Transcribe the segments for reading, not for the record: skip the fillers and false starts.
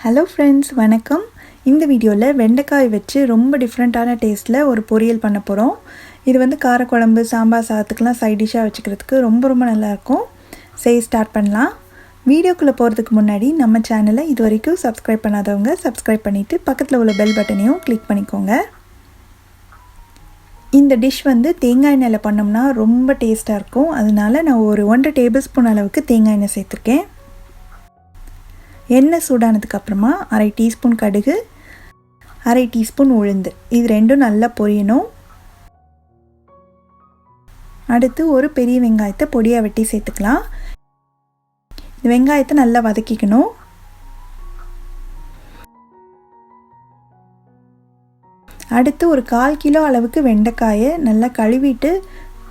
Hello friends, வணக்கம். இந்த வீடியோவில் வெண்டைக்காய் வச்சு ரொம்ப டிஃப்ரெண்ட்டான டேஸ்ட்டில் ஒரு பொரியல் பண்ண போகிறோம். இது வந்து காரக்குழம்பு, சாம்பார் சாதத்துக்கெலாம் சைட் டிஷ்ஷாக வச்சுக்கிறதுக்கு ரொம்ப நல்லாயிருக்கும். ஸ்டார்ட் பண்ணலாம். வீடியோக்குள்ளே போகிறதுக்கு முன்னாடி நம்ம சேனலை இது வரைக்கும் சப்ஸ்கிரைப் பண்ணாதவங்க சப்ஸ்கிரைப் பண்ணிவிட்டு பக்கத்தில் உள்ள பெல் பட்டனையும் கிளிக் பண்ணிக்கோங்க. இந்த டிஷ் வந்து தேங்காய் எண்ணெயில் பண்ணோம்னா ரொம்ப டேஸ்ட்டாக இருக்கும். அதனால நான் ஒரு 1.5 டேபிள் ஸ்பூன் அளவுக்கு தேங்காய் எண்ணெய் சேர்த்துருக்கேன். எண்ணெய் சூடானதுக்கு அப்புறமா 1/2 டீஸ்பூன் கடுகு, 1/2 டீஸ்பூன் உளுந்து, இது ரெண்டும் நல்லா பொரியணும். அடுத்து ஒரு பெரிய வெங்காயத்தை பொடியாக வெட்டி சேர்த்துக்கலாம். இந்த வெங்காயத்தை நல்லா வதக்கிக்கணும். அடுத்து ஒரு 1/4 கிலோ அளவுக்கு வெண்டைக்காயை நல்லா கழுவிட்டு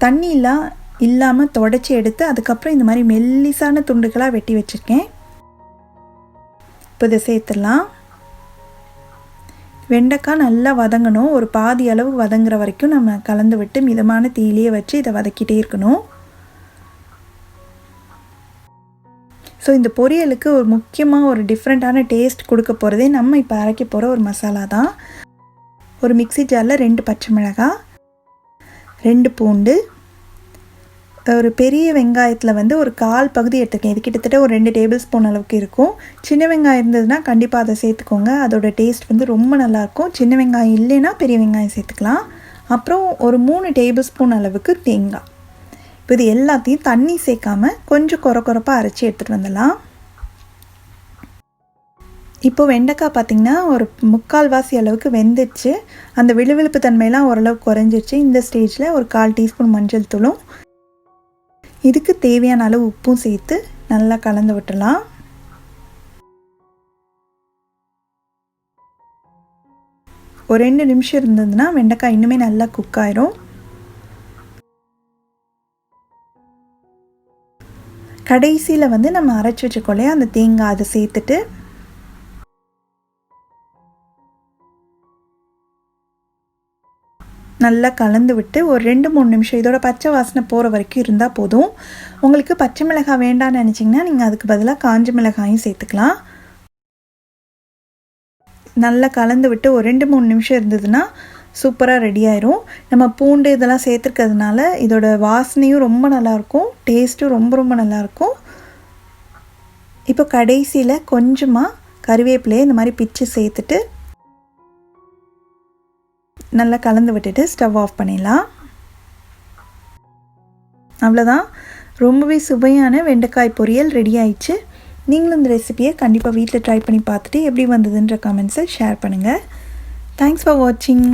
தண்ணியெலாம் இல்லாமல் தொடச்சி எடுத்து அதுக்கப்புறம் இந்த மாதிரி மெல்லிசான துண்டுகளாக வெட்டி வச்சுருக்கேன். இப்போ இதை சேர்த்துடலாம். வெண்டைக்காய் நல்லா வதங்கணும். ஒரு பாதி அளவு வதங்குற வரைக்கும் நம்ம கலந்து விட்டு மிதமான தீயிலேயே வச்சு இதை வதக்கிட்டே இருக்கணும். ஸோ இந்த பொரியலுக்கு ஒரு முக்கியமாக ஒரு டிஃப்ரெண்ட்டான டேஸ்ட் கொடுக்க போகிறதே நம்ம இப்போ அரைக்க போகிற ஒரு மசாலா தான். ஒரு மிக்ஸி ஜாரில் 2 பச்சை மிளகாய், 2 பூண்டு, ஒரு பெரிய வெங்காயத்தில் வந்து ஒரு 1/4 பகுதி எடுத்துருக்கேன். இது கிட்டத்தட்ட ஒரு 2 டேபிள் ஸ்பூன் அளவுக்கு இருக்கும். சின்ன வெங்காயம் இருந்ததுன்னா கண்டிப்பாக அதை சேர்த்துக்கோங்க. அதோட டேஸ்ட் வந்து ரொம்ப நல்லாயிருக்கும். சின்ன வெங்காயம் இல்லைன்னா பெரிய வெங்காயம் சேர்த்துக்கலாம். அப்புறம் ஒரு 3 டேபிள் ஸ்பூன் அளவுக்கு தேங்காய். இப்போ இது எல்லாத்தையும் தண்ணி சேர்க்காமல் கொஞ்சம் கொரப்பாக அரைச்சி எடுத்துகிட்டு வந்துடலாம். இப்போ வெண்டைக்காய் பார்த்திங்கன்னா ஒரு 3/4 வாசி அளவுக்கு வெந்துடுச்சு. அந்த விழுவிழுப்பு தன்மையெல்லாம் ஓரளவுக்கு குறைஞ்சிருச்சு. இந்த ஸ்டேஜில் ஒரு 1/4 டீஸ்பூன் மஞ்சள் தூளும் இதுக்கு தேவையான அளவு உப்பும் சேர்த்து நல்லா கலந்து விட்டுலாம். ஒரு 2 நிமிஷம் இருந்ததுன்னா வெண்டைக்காய் இன்னுமே நல்லா குக் ஆயிரும். கடைசியில் வந்து நம்ம அரைச்சி வச்சுக்கொள்ளையா அந்த தேங்காய் அதை சேர்த்துட்டு நல்லா கலந்து விட்டு ஒரு 2-3 நிமிஷம் இதோட பச்சை வாசனை போகிற வரைக்கும் இருந்தால் போதும். உங்களுக்கு பச்சை மிளகாய் வேண்டான்னு நினச்சிங்கன்னா நீங்கள் அதுக்கு பதிலாக காஞ்ச மிளகாயும் சேர்த்துக்கலாம். நல்லா கலந்து விட்டு ஒரு 2-3 நிமிஷம் இருந்ததுன்னா சூப்பராக ரெடி ஆயிரும். நம்ம பூண்டு இதெல்லாம் சேர்த்துருக்கிறதுனால இதோட வாசனையும் ரொம்ப நல்லாயிருக்கும், டேஸ்ட்டும் ரொம்ப நல்லாயிருக்கும். இப்போ கடைசியில் கொஞ்சமாக கறிவேப்பிலையை இந்த மாதிரி பிச்சு சேர்த்துட்டு நல்லா கலந்து விட்டுட்டு ஸ்டவ் ஆஃப் பண்ணிடலாம். அவ்வளோதான், ரொம்பவே சுவையான வெண்டைக்காய் பொரியல் ரெடி ஆயிடுச்சு. நீங்களும் இந்த ரெசிபியை கண்டிப்பாக வீட்டில் ட்ரை பண்ணி பார்த்துட்டு எப்படி வந்ததுன்ற கமெண்ட்ஸை ஷேர் பண்ணுங்கள். தேங்க்ஸ் ஃபார் வாட்சிங்.